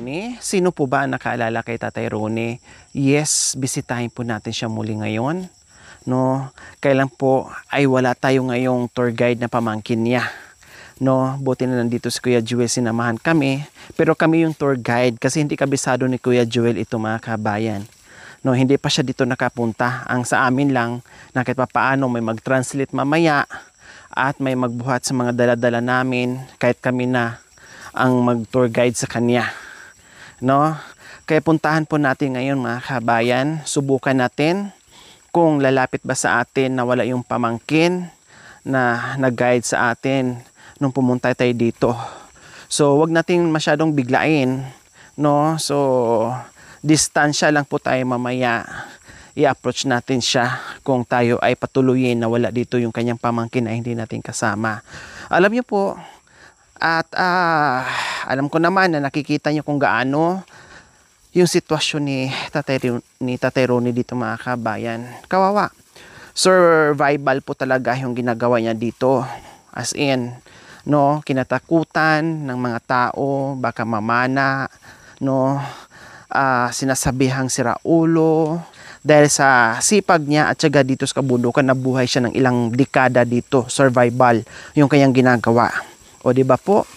Roni. Sino po ba ang nakaalala kay Tatay Roni? Yes, bisitahin po natin siya muli ngayon. No, kailan po ay wala tayo ngayong tour guide na pamangkin niya. No, buti na nandito si Kuya Joel, sinamahan kami. Pero kami yung tour guide kasi hindi kabisado ni Kuya Joel ito mga kabayan. No, hindi pa siya dito nakapunta. Ang sa amin lang, na kahit papaano may mag-translate mamaya at may magbuhat sa mga dala-dala namin kahit kami na ang mag-tour guide sa kanya. No? Kaya puntahan po natin ngayon mga kabayan. Subukan natin kung lalapit ba sa atin na wala yung pamangkin na nag-guide sa atin nung pumunta tayo dito. So, wag natin masyadong biglain. No? So, distansya lang po tayo mamaya. I-approach natin siya kung tayo ay patuloyin na wala dito yung kanyang pamangkin na hindi natin kasama. Alam niyo po, at alam ko naman na nakikita niyo kung gaano yung sitwasyon ni Tatay Roni dito mga kabayan. Kawawa. Survival po talaga yung ginagawa niya dito. As in, no, kinatakutan ng mga tao, baka mamana, no, sinasabihang siraulo. Dahil sa sipag niya at syaga dito sa kabundukan, nabuhay siya ng ilang dekada dito. Survival yung kanyang ginagawa. O di ba po,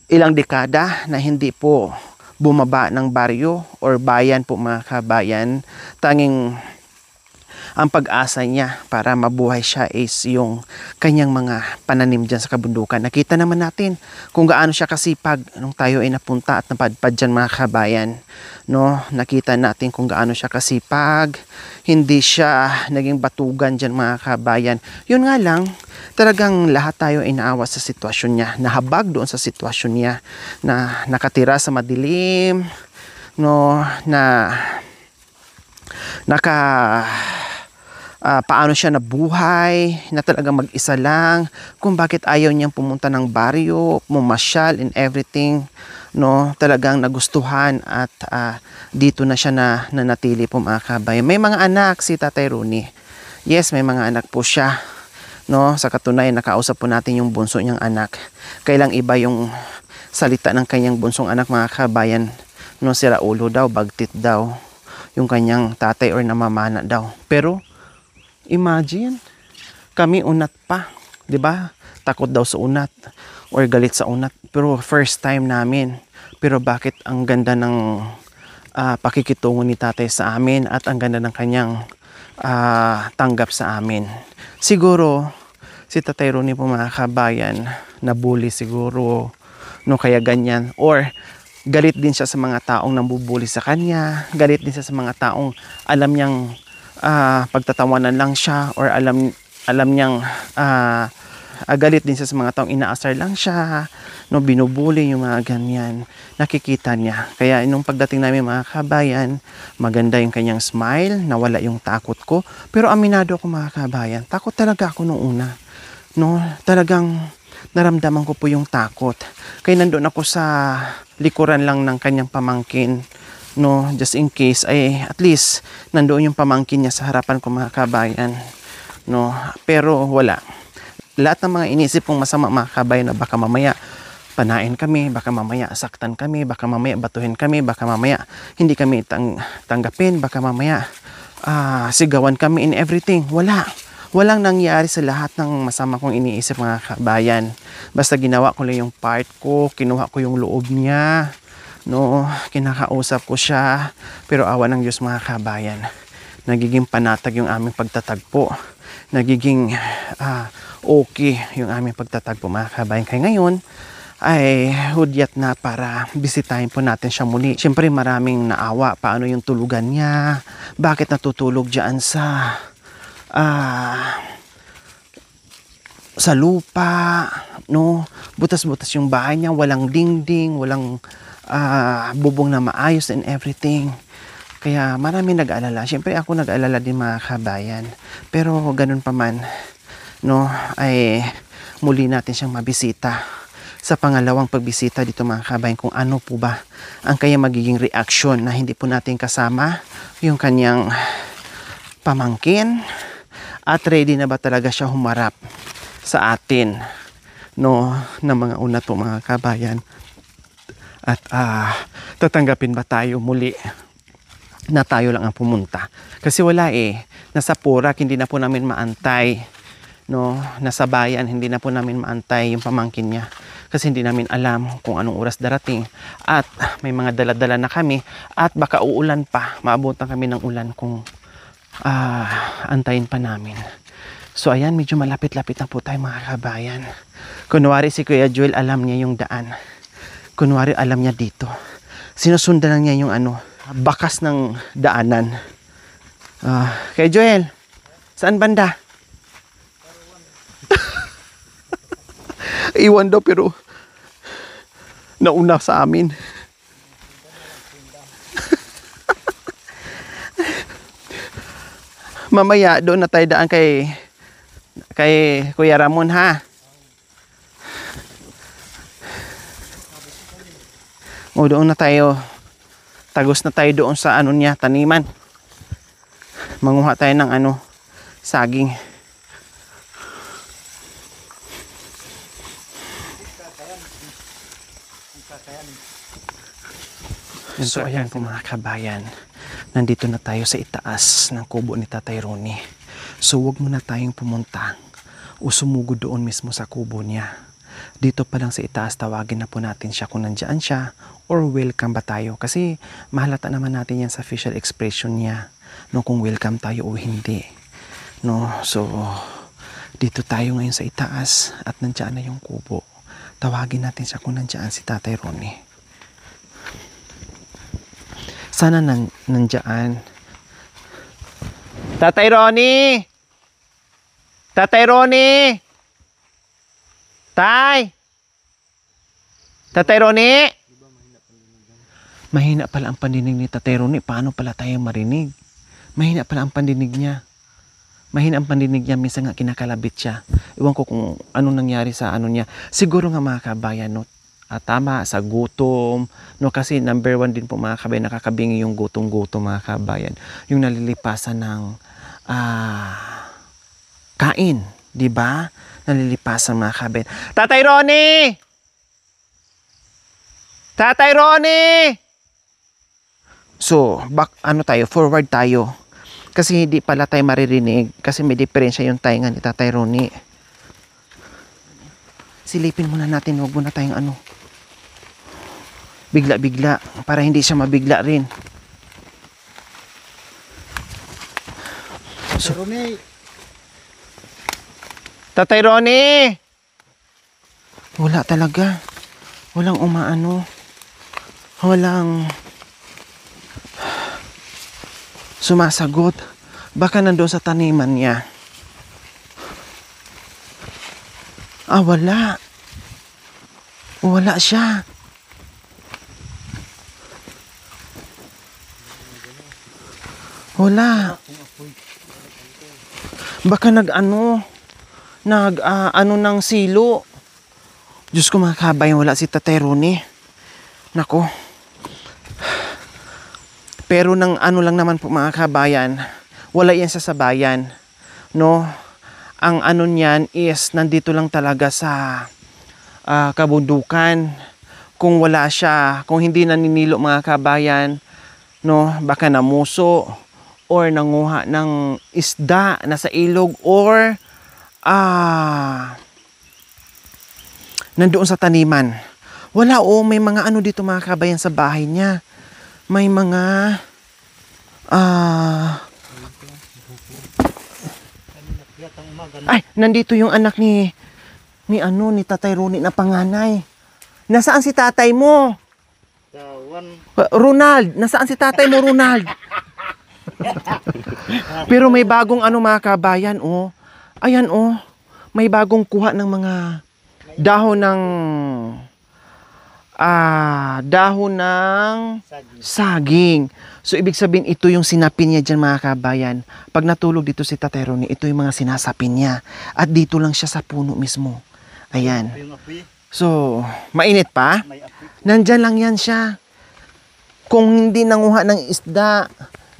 ilang dekada na hindi po bumaba ng baryo or bayan po mga kabayan. Tanging ang pag-asa niya para mabuhay siya is yung kanyang mga pananim dyan sa kabundukan. Nakita naman natin kung gaano siya kasipag nung tayo ay napunta at napadpad dyan mga kabayan. No? Nakita natin kung gaano siya kasipag. Hindi siya naging batugan dyan mga kabayan. Yun nga lang, talagang lahat tayo ay naawa sa sitwasyon niya. Nahabag doon sa sitwasyon niya na nakatira sa madilim. No? Paano siya nabuhay, na talagang mag-isa lang, kung bakit ayaw niyang pumunta ng baryo, pumasyal and everything, no, talagang nagustuhan at dito na siya nanatili po mga kabayan. May mga anak si Tatay Roni. Yes, may mga anak po siya, no, sa katunayan nakausap po natin yung bunso niyang anak. Kailang iba yung salita ng kanyang bunsong anak mga kabayan, no, siraulo daw, bagtit daw yung kanyang tatay or namamana daw. Pero imagine, kami unat pa, 'di ba? Takot daw sa unat or galit sa unat. Pero first time namin. Pero bakit ang ganda ng pakikitungo ni tatay sa amin at ang ganda ng kanyang tanggap sa amin. Siguro si Tatay Roni po mga kabayan, nabully siguro, no, kaya ganyan, or galit din siya sa mga taong nambubuli sa kanya, galit din siya sa mga taong alam niyang pagtatawanan lang siya, or alam niyang galit din siya sa mga taong inaasar lang siya, no, binubuli yung mga ganyan. Nakikita niya. Kaya nung pagdating namin mga kabayan, maganda yung kanyang smile, nawala yung takot ko. Pero aminado ako mga kabayan, takot talaga ako nung una. No, talagang naramdaman ko po yung takot. Kaya nandun ako sa likuran lang ng kanyang pamangkin, no, just in case ay at least nandoon yung pamangkin niya sa harapan ko mga kabayan, no. Pero wala, lahat ng mga inisip kong masama mga kabayan, na baka mamaya panain kami, baka mamaya saktan kami, baka mamaya batuhin kami, baka mamaya hindi kami tanggapin, baka mamaya sigawan kami in everything. Walang nangyari sa lahat ng masama kong iniisip mga kabayan. Basta ginawa ko lang yung part ko, kinuha ko yung loob niya, no, kinakausap ko siya. Pero awa ng Diyos mga kabayan, nagiging panatag yung aming pagtatagpo, nagiging okay yung aming pagtatagpo mga kabayan. Kaya ngayon ay hudyat na para bisitahin po natin siya muli. Siyempre maraming naawa, paano yung tulugan niya, bakit natutulog dyan sa lupa, no, butas-butas yung bahay niya, walang dingding, walang bubong na maayos and everything. Kaya maraming nag-aalala. Siyempre ako nag-aalala din mga kabayan. Pero ganun pa man, no, ay muli natin siyang mabisita. Sa pangalawang pagbisita dito mga kabayan, kung ano po ba ang kanyang magiging reaksyon na hindi po natin kasama yung kanyang pamangkin, at ready na ba talaga siya humarap sa atin, no, ng mga una po mga kabayan. At tatanggapin ba tayo muli na tayo lang ang pumunta? Kasi wala nasa Purak, hindi na po namin maantay, no? Nasa bayan, hindi na po namin maantay yung pamangkin niya. Kasi hindi namin alam kung anong oras darating. At may mga dala-dala na kami. At baka uulan pa. Maabutan kami ng ulan kung antayin pa namin. So ayan, medyo malapit-lapit na po tayo mga kabayan. Kunwari si Kuya Joel, alam niya yung daan. Kunwari alam niya dito. Sinusundan lang niya yung bakas ng daanan. Kuya Joel, saan banda? Iwan daw pero nauna sa amin. Mamaya doon na tayo daan kay Kuya Ramon ha. O doon na tayo. Tagos na tayo doon sa niya, taniman. Manguha tayo ng saging. So ayan po mga kabayan, nandito na tayo sa itaas ng kubo ni Tatay Ronnie. So wag muna tayong pumunta o sumugod doon mismo sa kubo niya. Dito pa lang sa itaas, tawagin na po natin siya kung nandiyan siya or welcome ba tayo. Kasi mahalata naman natin yan sa facial expression niya, no, kung welcome tayo o hindi. No, so dito tayo ngayon sa itaas at nandiyan na yung kubo. Tawagin natin siya kung nandiyan si Tatay Ronnie. Sana nandiyan. Tatay Ronnie! Tatay Ronnie! Tay! Tatay Ronnie! Mahina pala ang pandinig ni Tatay Ronnie. Paano pala tayo marinig? Mahina pala ang pandinig niya. Mahina ang pandinig niya. Minsan nga kinakalabit siya. Iwan ko kung anong nangyari sa niya. Siguro nga mga kabayan, no? Tama, sa gutom, no? Kasi number 1 din po mga kabayan, nakakabingi yung gutom-gutom mga kabayan, yung nalilipasan ng kain, di ba? Nalilipasan mga kabayan. Tatay Ronnie! Tatay Ronnie! So, forward tayo. Kasi hindi pala tayo maririnig, kasi may diferensya yung tainga ni Tatay Ronnie. Silipin muna natin, huwag muna tayong bigla-bigla para hindi siya mabigla rin. So, Tatay Ronnie! Wala talaga. Walang walang sumasagot. Baka nandoon sa taniman niya. Wala. Wala siya. Wala. Baka ng silo. Diyos ko mga kabayan, wala si Tatay Ronnie. Nako. Pero lang naman po mga kabayan, wala yan sa sabayan. No? Ang niyan is nandito lang talaga sa kabundukan. Kung wala siya, kung hindi naninilo mga kabayan, no, baka namuso or nanguha ng isda na sa ilog or nandoon sa taniman. Wala may mga dito mga kabayan sa bahay niya. May mga nandito yung anak ni Tatay Ronnie na panganay. Nasaan si tatay mo? Ronald, nasaan si tatay mo, Ronald? Pero may bagong mga kabayan, Ayan, may bagong kuha ng mga dahon ng saging. So, ibig sabihin, ito yung sinapin niya dyan mga kabayan. Pag natulog dito si Tatay Ronnie, ito yung mga sinasapin niya. At dito lang siya sa puno mismo. Ayan. So, mainit pa? Nandyan lang yan siya. Kung hindi nanguha ng isda,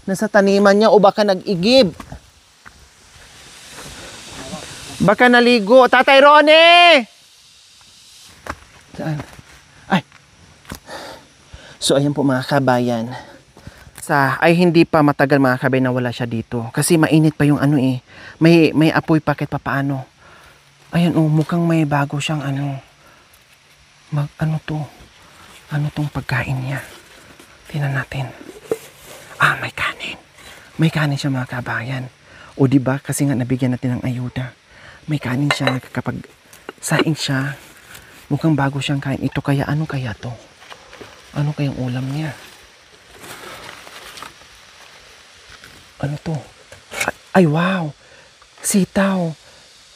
nasa taniman niya o baka nag-igib. Baka naligo. Tatay Ronnie! Saan? Ay! So ayan po mga kabayan. Ay hindi pa matagal mga kabayan na wala siya dito. Kasi mainit pa yung ano eh. May apoy pa kahit papaano. Ayan oh, mukhang may bago siyang ano. Ano to? Ano tong pagkain niya? Tingnan natin. Ah, may kanin. May kanin siya mga kabayan. O diba, kasi nga nabigyan natin ng ayuda. May kanin siya, kapag saing siya, mukhang bago siyang kain. Ito kaya, ano kaya to? Ano kayang ulam niya? Ano to? Ay, wow! Sitaw!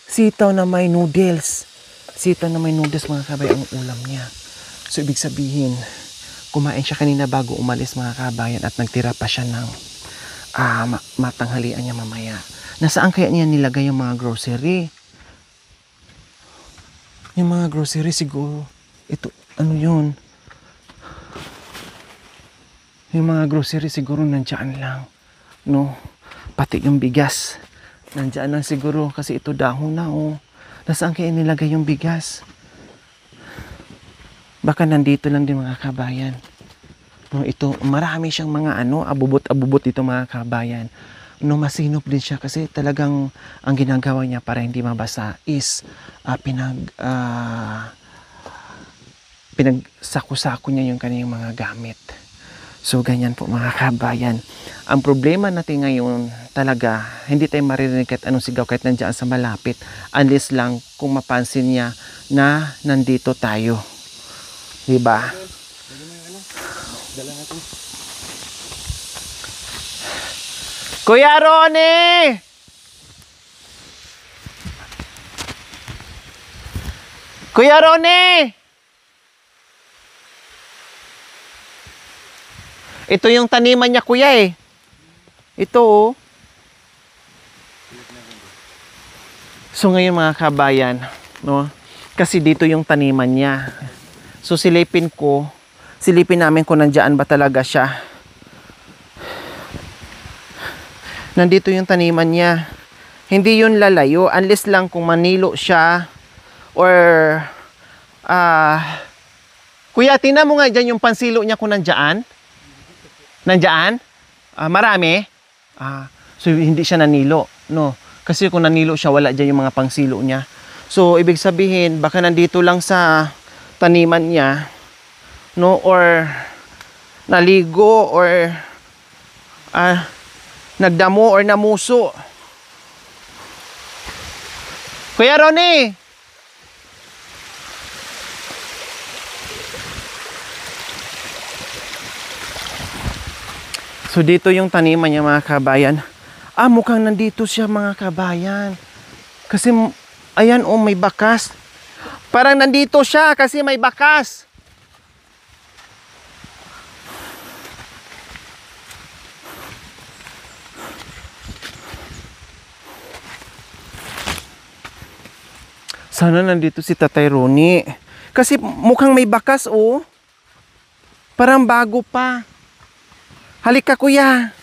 Sitaw na may noodles. Sitaw na may noodles mga kabayan ang ulam niya. So, ibig sabihin, kumain siya kanina bago umalis mga kabayan at nagtira pa siya ng matanghalian niya mamaya. Nasaan kaya niya nilagay yung mga grocery? Yung mga grocery siguro. Ito, ano yun? Yung mga grocery siguro nandiyan lang. No? Pati yung bigas. Nandiyan lang siguro kasi ito dahon na oh. Nasaan kaya nilagay yung bigas? Baka nandito lang din mga kabayan. No, ito, marami siyang mga abubot-abubot dito mga kabayan. No, masinop din siya kasi talagang ang ginagawa niya para hindi mabasa is pinagsako-sako niya yung kanyang mga gamit. So, ganyan po mga kabayan. Ang problema natin ngayon talaga, hindi tayo maririnig kahit anong sigaw kahit nandiyan sa malapit. Unless lang kung mapansin niya na nandito tayo. Diba? Kuya Ronnie! Kuya Ronnie! Ito yung taniman niya kuya eh. Ito oh. So ngayon mga kabayan, no? Kasi dito yung taniman niya. So silipin namin kung nandiyan ba talaga siya. Nandito yung taniman niya. Hindi yun lalayo unless lang kung manilo siya or kuya, tingnan mo nga dyan yung pansilo niya kung nandiyan. Nandiyan? Marami? So hindi siya nanilo, no? Kasi kung nanilo siya, wala dyan yung mga pangsilo niya. So ibig sabihin, baka nandito lang sa taniman niya, no? Or naligo or nagdamo or namuso. Kuya Ronnie! So dito yung taniman niya mga kabayan. Mukhang nandito siya mga kabayan. Kasi ayan oh, may bakas. Parang nandito siya kasi may bakas. Sana nandito si Tatay Ronnie. Kasi mukhang may bakas oh. Parang bago pa. Halika kuya.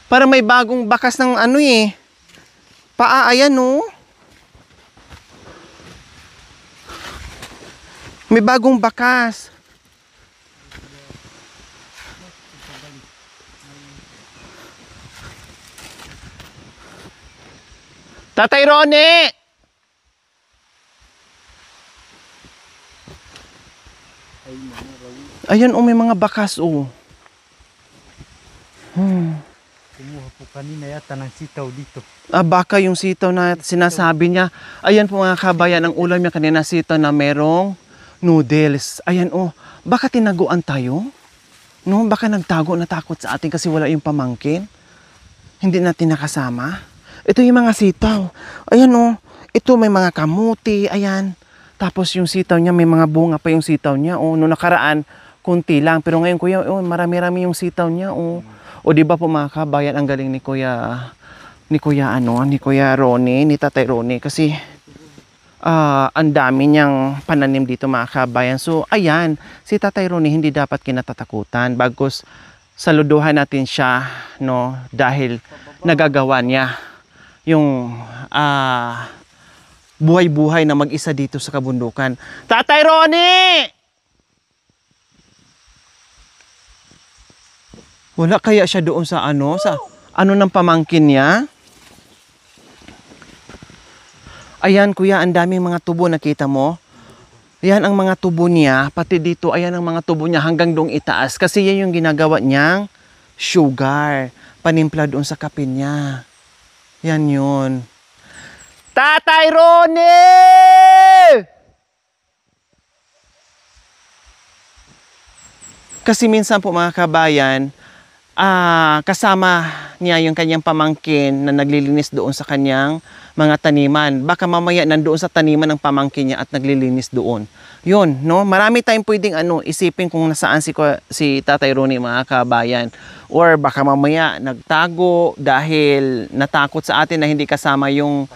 Parang may bagong bakas ng ano eh. Paa, ayan oh. May bagong bakas. Tatay Ronnie! Ayan oh, may mga bakas oh. Kumuha po kanina yata ng sitaw dito. Baka yung sitaw na sinasabi niya. Ayan po mga kabayan, ang ulam niya kanina sitaw na merong noodles. Ayan oh, baka tinaguan tayo? No, baka nagtago, natakot sa atin kasi wala yung pamangkin. Hindi natin nakasama. Ito yung mga sitaw. Ayan oh, ito may mga kamuti, ayan. Tapos yung sitaw niya, may mga bunga pa yung sitaw niya. Oh, noong nakaraan, kunti lang. Pero ngayon kuya, oh, marami-rami yung sitaw niya. Oh. O di ba po mga kabayan, ang galing ni Kuya Ronnie, ni Tatay Ronnie. Kasi ang dami niyang pananim dito mga kabayan. So ayan, si Tatay Ronnie hindi dapat kinatatakutan. Bagkus saluduhan natin siya, no, dahil nagagawa niya yung buhay-buhay na mag-isa dito sa kabundukan. Tatay Ronnie! Wala kaya siya doon sa ano ng pamangkin niya? Ayan kuya, ang daming mga tubo, nakita mo? Ayan ang mga tubo niya, pati dito, ayan ang mga tubo niya hanggang doong itaas. Kasi yan yung ginagawa niyang sugar, panimpla doon sa kape niya. Yan yun. Tatay Ronnie! Kasi minsan po mga kabayan, kasama niya yung kanyang pamangkin na naglilinis doon sa kanyang mga taniman. Baka mamaya nandoon sa taniman ng pamangkin niya at naglilinis doon. Yun, no? Marami tayong pwedeng isipin kung nasaan si Tatay Ronnie, mga kabayan. Or baka mamaya nagtago dahil natakot sa atin na hindi kasama yung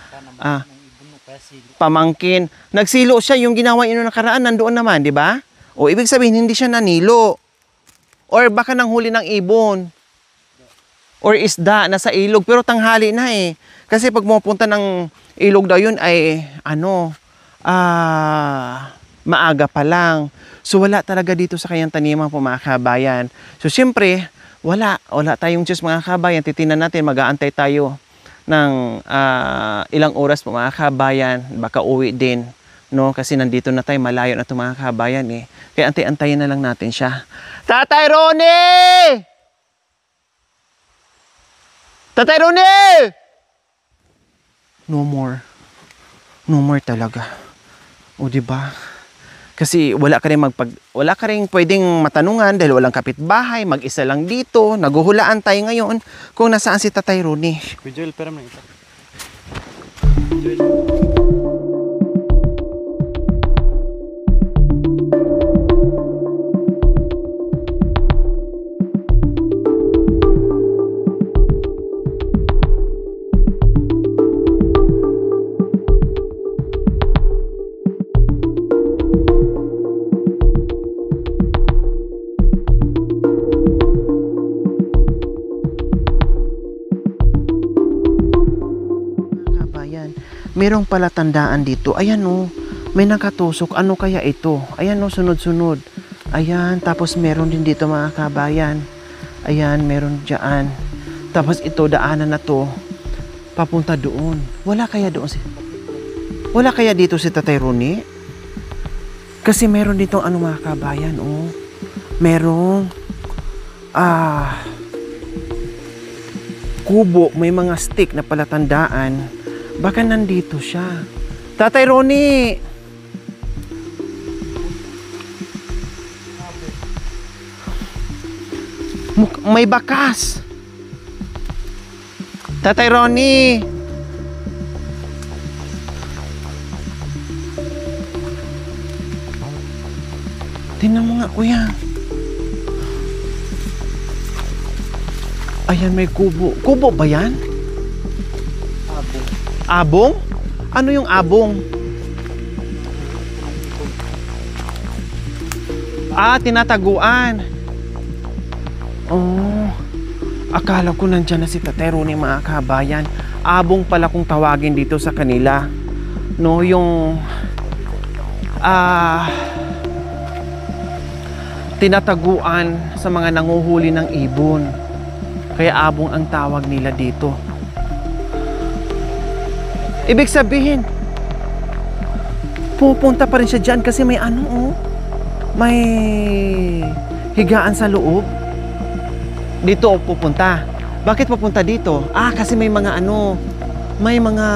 pamangkin. Nagsilo siya, yung ginawa niyo nakaraan nandoon naman, di ba? O ibig sabihin hindi siya nanilo. Or baka nanghuli ng ibon. Or isda na sa ilog. Pero tanghali na eh. Kasi pag pumunta ng ilog daw yun ay maaga pa lang. So wala talaga dito sa kanyang taniman po mga kabayan. So siyempre, wala tayong Diyos mga kabayan. Titinan natin, mag-aantay tayo ng ilang oras po mga kabayan. Baka uwi din. No? Kasi nandito na tayo, malayo na ito mga kabayan eh. Kaya antay-antayin na lang natin siya. Tatay Ronnie! Tatay Ronnie! No more. No more talaga. O di ba? Kasi wala ka rin pwedeng matanungan dahil walang kapitbahay, mag-isa lang dito, naguhulaan tayo ngayon kung nasaan si Tatay Ronnie. Joel, pera mo ito. Merong palatandaan dito. Ayan o, may nakatusok. Ano kaya ito? Ayan o, sunod-sunod. Ayan, tapos meron din dito mga kabayan. Ayan, meron dyan. Tapos ito, daanan na to, papunta doon. Wala kaya dito si Tatay Ronnie? Kasi meron dito mga kabayan o. Merong kubo, may mga stick na palatandaan. Baka nandito siya. Tatay Ronnie! May bakas! Tatay Ronnie! Tingnan mo nga, kuya. Ayan, may kubo. Kubo ba yan? Abong? Ano yung abong? Tinataguan. Oh, akala ko nandyan na si Tatay Ronnie mga kabayan. Abong pala kung tawagin dito sa kanila. No, yung tinataguan sa mga nanguhuli ng ibon. Kaya abong ang tawag nila dito. Ibig sabihin, pupunta pa rin siya dyan kasi may may higaan sa loob. Dito pupunta. Bakit pupunta dito? Kasi may mga may mga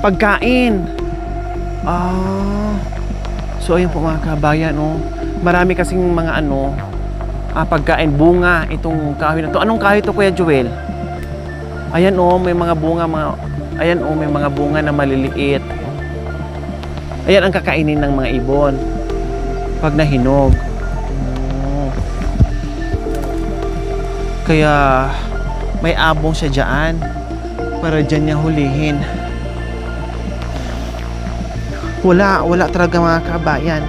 pagkain. So ayun po mga kabayan, marami kasing mga pagkain, bunga itong kahoy na to. Anong kahoy to, Kuya Joel? Ayan may mga bunga, may mga bunga na maliliit. Ayan ang kakainin ng mga ibon pag nahinog. Kaya may abong siya dyan para dyan niya hulihin. Wala talaga mga kabayan.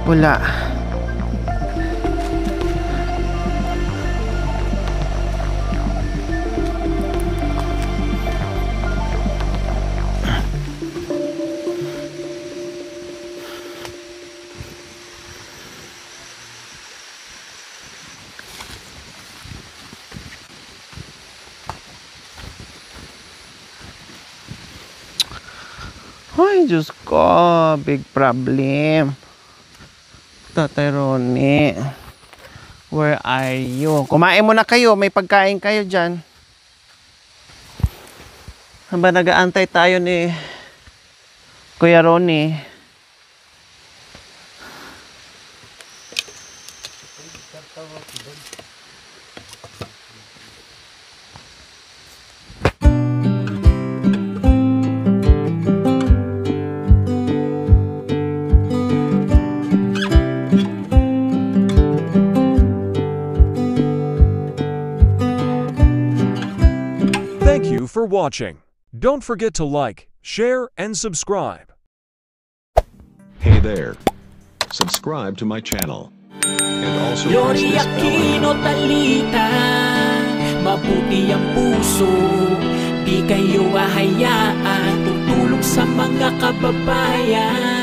Wala. Ay, Diyos ko, big problem. Tatay Ronnie, where are you? Kumain muna kayo, may pagkain kayo dyan. Haba nag-aantay tayo ni Kuya Ronnie. Thank you for watching. Don't forget to like, share, and subscribe. Hey there. Subscribe to my channel. And also press Lori this bell Aquino icon. Talita, mabuti ang puso, di kayo hahayaan, tutulong sa mga kababayan.